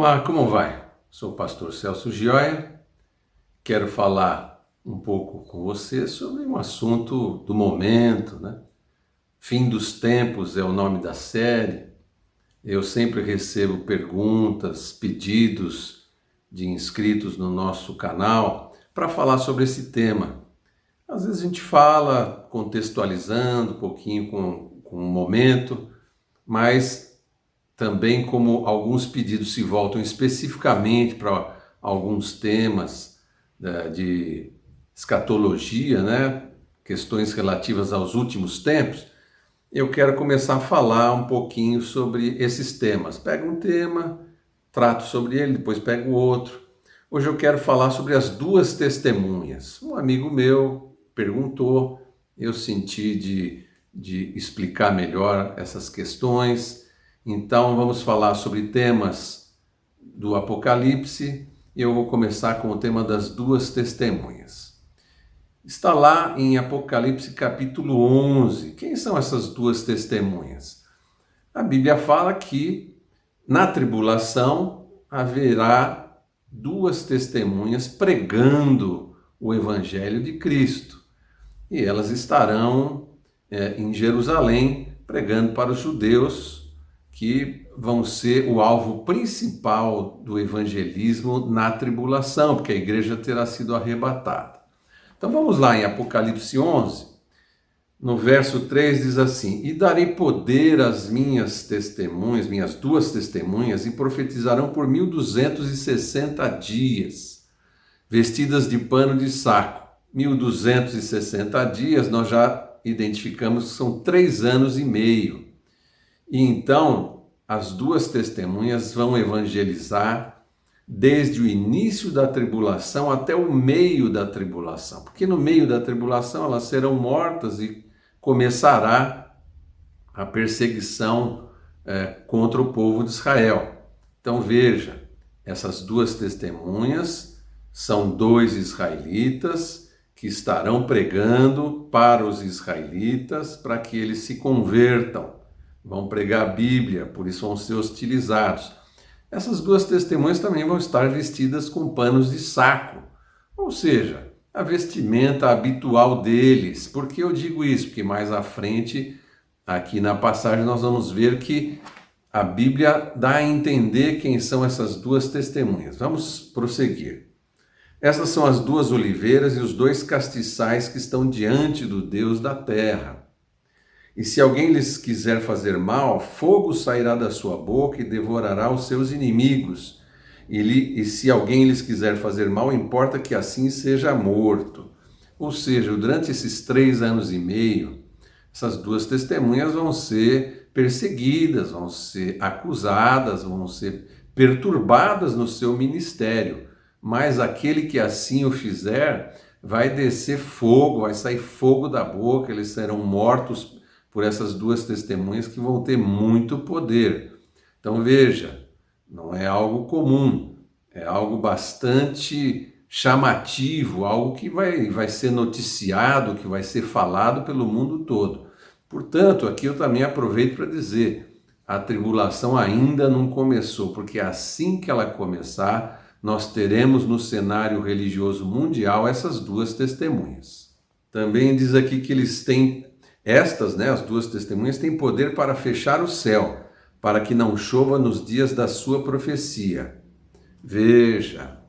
Olá, como vai? Sou o pastor Celso Gioia. Quero falar um pouco com você sobre um assunto do momento, né? Fim dos tempos é o nome da série. Eu sempre recebo perguntas, pedidos de inscritos no nosso canal para falar sobre esse tema. Às vezes a gente fala contextualizando um pouquinho com o momento, mas também como alguns pedidos se voltam especificamente para alguns temas de escatologia, né? Questões relativas aos últimos tempos, eu quero começar a falar um pouquinho sobre esses temas. Pego um tema, trato sobre ele, depois pego outro. Hoje eu quero falar sobre as duas testemunhas. Um amigo meu perguntou, eu senti de explicar melhor essas questões. Então vamos falar sobre temas do Apocalipse e eu vou começar com o tema das duas testemunhas. Está lá em Apocalipse capítulo 11. Quem são essas duas testemunhas? A Bíblia fala que na tribulação haverá duas testemunhas pregando o Evangelho de Cristo. E elas estarão em Jerusalém pregando para os judeus que vão ser o alvo principal do evangelismo na tribulação, porque a igreja terá sido arrebatada. Então vamos lá em Apocalipse 11, no verso 3 diz assim: E darei poder às minhas testemunhas, minhas duas testemunhas, e profetizarão por 1260 dias, vestidas de pano de saco. 1260 dias nós já identificamos que são 3 anos e meio. E então, as duas testemunhas vão evangelizar desde o início da tribulação até o meio da tribulação. Porque no meio da tribulação elas serão mortas e começará a perseguição contra o povo de Israel. Então veja, essas duas testemunhas são dois israelitas que estarão pregando para os israelitas para que eles se convertam. Vão pregar a Bíblia, por isso vão ser hostilizados. Essas duas testemunhas também vão estar vestidas com panos de saco, ou seja, a vestimenta habitual deles. Por que eu digo isso? Porque mais à frente, aqui na passagem, nós vamos ver que a Bíblia dá a entender quem são essas duas testemunhas. Vamos prosseguir. Essas são as duas oliveiras e os dois castiçais que estão diante do Deus da terra. E se alguém lhes quiser fazer mal, fogo sairá da sua boca e devorará os seus inimigos. E se alguém lhes quiser fazer mal, importa que assim seja morto. Ou seja, durante esses 3 anos e meio, essas duas testemunhas vão ser perseguidas, vão ser acusadas, vão ser perturbadas no seu ministério. Mas aquele que assim o fizer, vai descer fogo, vai sair fogo da boca, eles serão mortos por essas duas testemunhas que vão ter muito poder. Então veja, não é algo comum, é algo bastante chamativo, algo que vai ser noticiado, que vai ser falado pelo mundo todo. Portanto, aqui eu também aproveito para dizer, a tribulação ainda não começou, porque assim que ela começar, nós teremos no cenário religioso mundial essas duas testemunhas. Também diz aqui que eles têm as duas testemunhas, têm poder para fechar o céu, para que não chova nos dias da sua profecia. Veja,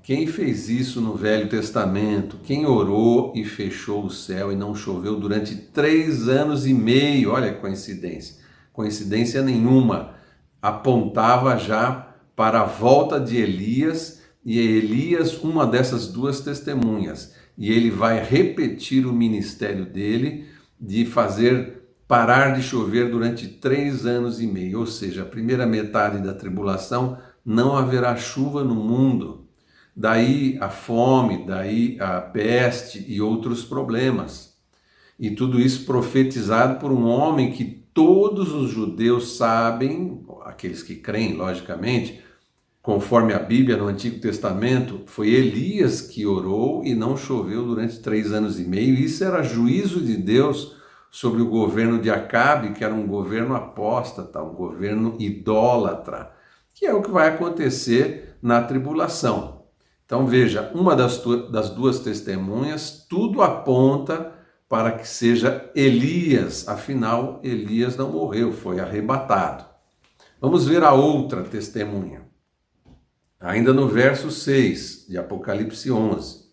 quem fez isso no Velho Testamento? Quem orou e fechou o céu e não choveu durante 3 anos e meio? Olha que coincidência. Coincidência nenhuma. Apontava já para a volta de Elias, e Elias, uma dessas duas testemunhas. E ele vai repetir o ministério dele, de fazer parar de chover durante 3 anos e meio, ou seja, a primeira metade da tribulação não haverá chuva no mundo. Daí a fome, daí a peste e outros problemas. E tudo isso profetizado por um homem que todos os judeus sabem, aqueles que creem, logicamente, conforme a Bíblia no Antigo Testamento, foi Elias que orou e não choveu durante 3 anos e meio. Isso era juízo de Deus sobre o governo de Acabe, que era um governo apóstata, um governo idólatra. que é o que vai acontecer na tribulação. Então veja, uma das duas testemunhas, tudo aponta para que seja Elias, afinal Elias não morreu, foi arrebatado. Vamos ver a outra testemunha, ainda no verso 6 de Apocalipse 11.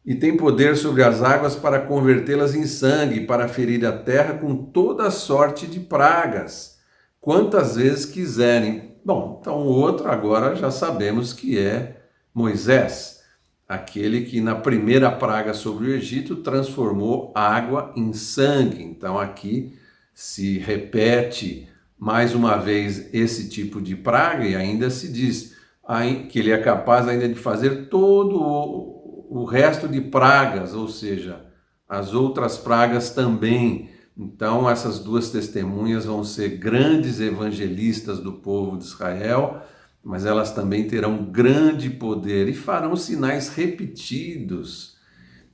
E tem poder sobre as águas para convertê-las em sangue, para ferir a terra com toda sorte de pragas, quantas vezes quiserem. Bom, então o outro agora já sabemos que é Moisés, aquele que na primeira praga sobre o Egito transformou água em sangue. Então aqui se repete mais uma vez esse tipo de praga e ainda se diz que ele é capaz ainda de fazer todo o resto de pragas, ou seja, as outras pragas também. Então essas duas testemunhas vão ser grandes evangelistas do povo de Israel, mas elas também terão grande poder e farão sinais repetidos,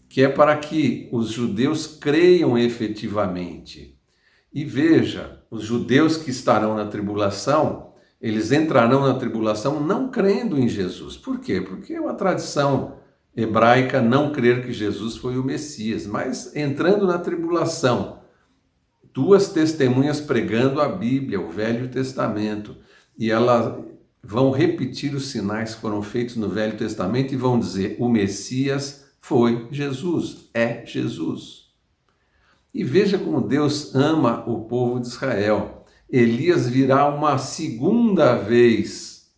que é para que os judeus creiam efetivamente. E veja, os judeus que estarão na tribulação, eles entrarão na tribulação não crendo em Jesus. Por quê? Porque é uma tradição hebraica não crer que Jesus foi o Messias, mas entrando na tribulação, duas testemunhas pregando a Bíblia, o Velho Testamento, e elas vão repetir os sinais que foram feitos no Velho Testamento e vão dizer: o Messias foi Jesus, é Jesus. E veja como Deus ama o povo de Israel. Elias virá uma segunda vez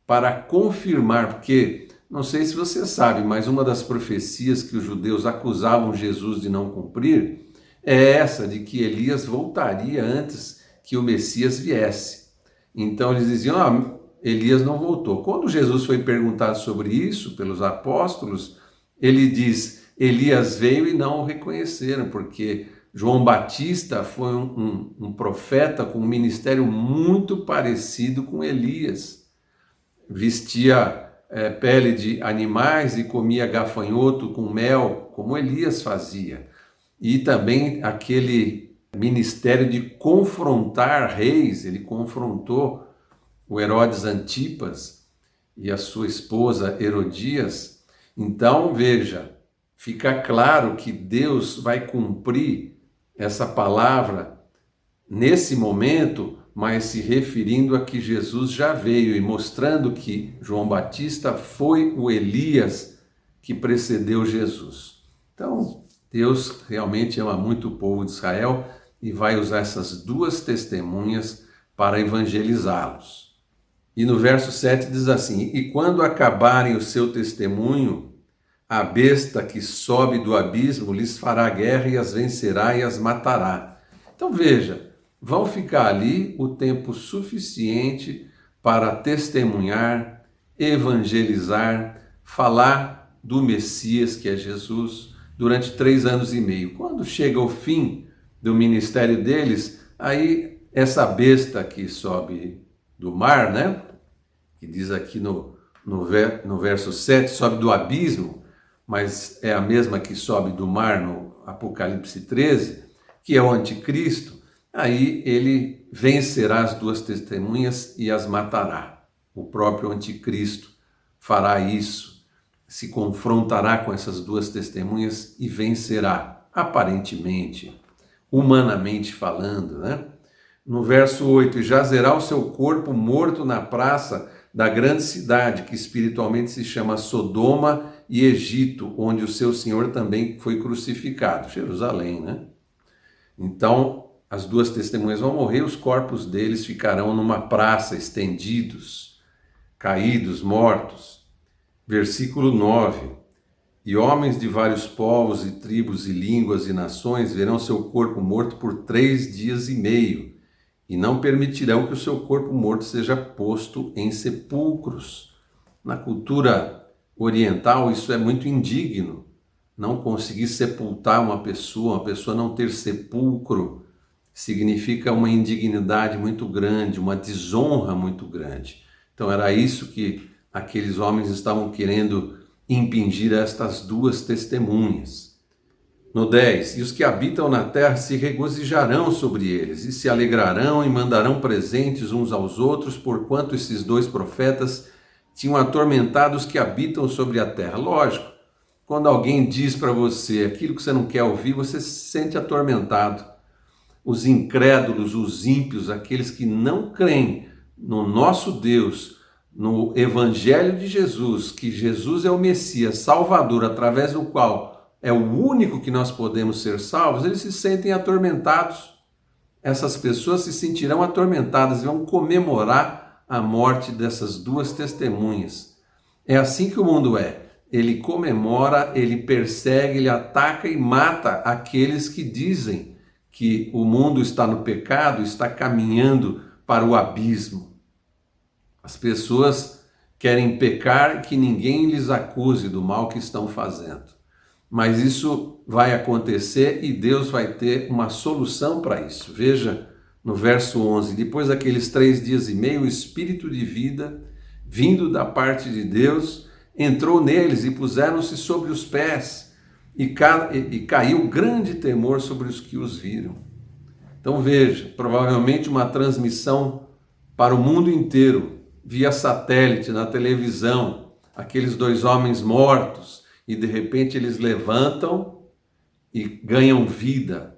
para confirmar, porque não sei se você sabe, mas uma das profecias que os judeus acusavam Jesus de não cumprir é essa, de que Elias voltaria antes que o Messias viesse. Então eles diziam: Elias não voltou. Quando Jesus foi perguntado sobre isso pelos apóstolos, ele diz: Elias veio e não o reconheceram, porque João Batista foi um profeta com um ministério muito parecido com Elias. Vestia pele de animais e comia gafanhoto com mel, como Elias fazia. E também aquele ministério de confrontar reis, ele confrontou o Herodes Antipas e a sua esposa Herodias. Então, veja, fica claro que Deus vai cumprir essa palavra nesse momento, mas se referindo a que Jesus já veio e mostrando que João Batista foi o Elias que precedeu Jesus. Então, Deus realmente ama muito o povo de Israel e vai usar essas duas testemunhas para evangelizá-los. E no verso 7 diz assim: e quando acabarem o seu testemunho, a besta que sobe do abismo lhes fará guerra e as vencerá e as matará. Então veja, vão ficar ali o tempo suficiente para testemunhar, evangelizar, falar do Messias, que é Jesus, durante 3 anos e meio. Quando chega o fim do ministério deles, aí essa besta que sobe do mar, né? Que diz aqui no verso 7, sobe do abismo, mas é a mesma que sobe do mar no Apocalipse 13, que é o anticristo. Aí ele vencerá as duas testemunhas e as matará. O próprio anticristo fará isso, se confrontará com essas duas testemunhas e vencerá, aparentemente, humanamente falando, né? No verso 8, jazerá o seu corpo morto na praça da grande cidade, que espiritualmente se chama Sodoma e Egito, onde o seu Senhor também foi crucificado, Jerusalém, né? Então, as duas testemunhas vão morrer, os corpos deles ficarão numa praça, estendidos, caídos, mortos. Versículo 9, e homens de vários povos e tribos e línguas e nações verão seu corpo morto por 3 dias e meio, e não permitirão que o seu corpo morto seja posto em sepulcros. Na cultura oriental, isso é muito indigno. Não conseguir sepultar uma pessoa não ter sepulcro, significa uma indignidade muito grande, uma desonra muito grande. Então era isso que aqueles homens estavam querendo impingir a estas duas testemunhas. No 10, e os que habitam na terra se regozijarão sobre eles, e se alegrarão e mandarão presentes uns aos outros, porquanto esses dois profetas tinham atormentado os que habitam sobre a terra. Lógico, quando alguém diz para você aquilo que você não quer ouvir, você se sente atormentado. Os incrédulos, os ímpios, aqueles que não creem no nosso Deus, no Evangelho de Jesus, que Jesus é o Messias, Salvador, através do qual é o único que nós podemos ser salvos, eles se sentem atormentados. Essas pessoas se sentirão atormentadas e vão comemorar a morte dessas duas testemunhas. É assim que o mundo é. Ele comemora, ele persegue, ele ataca e mata aqueles que dizem que o mundo está no pecado, está caminhando para o abismo. As pessoas querem pecar e que ninguém lhes acuse do mal que estão fazendo. Mas isso vai acontecer e Deus vai ter uma solução para isso. Veja no verso 11, depois daqueles 3 dias e meio, o Espírito de vida, vindo da parte de Deus, entrou neles e puseram-se sobre os pés, e caiu grande temor sobre os que os viram. Então veja, provavelmente uma transmissão para o mundo inteiro, via satélite, na televisão, aqueles 2 homens mortos, e de repente eles levantam e ganham vida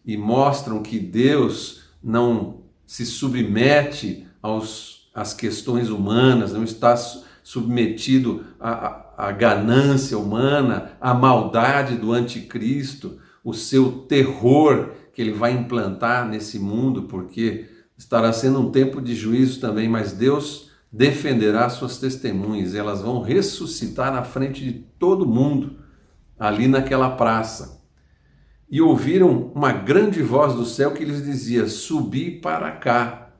e mostram que Deus não se submete às questões humanas, não está submetido à ganância humana, à maldade do anticristo, o seu terror que ele vai implantar nesse mundo, porque estará sendo um tempo de juízo também, mas Deus defenderá suas testemunhas, elas vão ressuscitar na frente de todo mundo, ali naquela praça. E ouviram uma grande voz do céu que lhes dizia: subi para cá.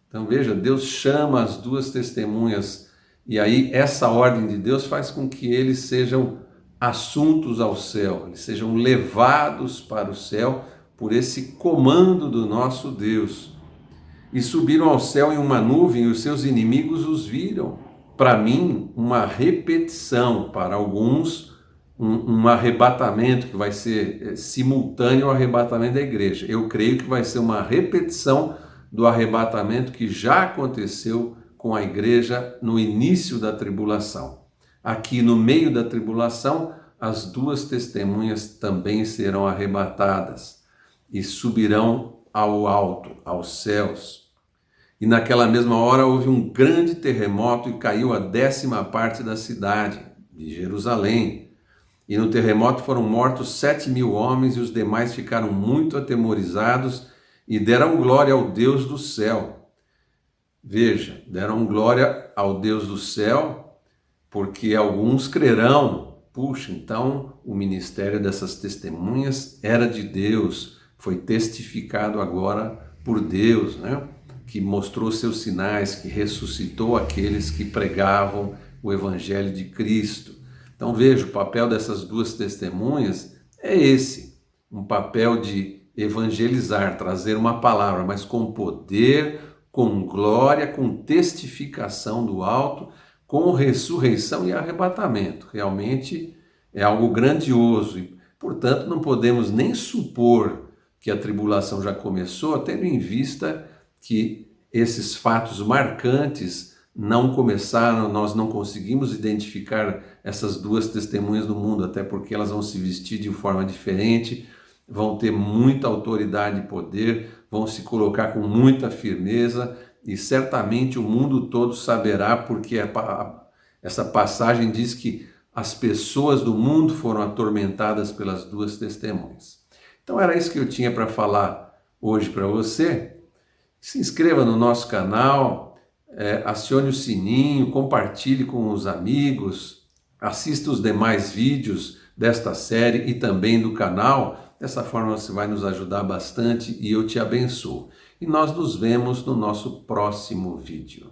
Então veja, Deus chama as 2 testemunhas, e aí essa ordem de Deus faz com que eles sejam assuntos ao céu, eles sejam levados para o céu por esse comando do nosso Deus. E subiram ao céu em uma nuvem, e os seus inimigos os viram. Para mim, uma repetição, para alguns, um arrebatamento que vai ser simultâneo ao arrebatamento da igreja. Eu creio que vai ser uma repetição do arrebatamento que já aconteceu com a igreja no início da tribulação. Aqui no meio da tribulação, as 2 testemunhas também serão arrebatadas e subirão ao alto, aos céus. E naquela mesma hora houve um grande terremoto e caiu a 10ª parte da cidade de Jerusalém. E no terremoto foram mortos 7.000 homens, e os demais ficaram muito atemorizados e deram glória ao Deus do céu. Veja, deram glória ao Deus do céu, porque alguns crerão. Puxa, então o ministério dessas testemunhas era de Deus, foi testificado agora por Deus, né? Que mostrou seus sinais, que ressuscitou aqueles que pregavam o Evangelho de Cristo. Então veja, o papel dessas 2 testemunhas é esse, um papel de evangelizar, trazer uma palavra, mas com poder, com glória, com testificação do alto, com ressurreição e arrebatamento. Realmente é algo grandioso e, portanto, não podemos nem supor que a tribulação já começou, tendo em vista que esses fatos marcantes não começaram, nós não conseguimos identificar essas 2 testemunhas do mundo, até porque elas vão se vestir de forma diferente, vão ter muita autoridade e poder, vão se colocar com muita firmeza, e certamente o mundo todo saberá, porque essa passagem diz que as pessoas do mundo foram atormentadas pelas 2 testemunhas. Então era isso que eu tinha para falar hoje para você. Se inscreva no nosso canal, acione o sininho, compartilhe com os amigos, assista os demais vídeos desta série e também do canal. Dessa forma você vai nos ajudar bastante e eu te abençoo. E nós nos vemos no nosso próximo vídeo.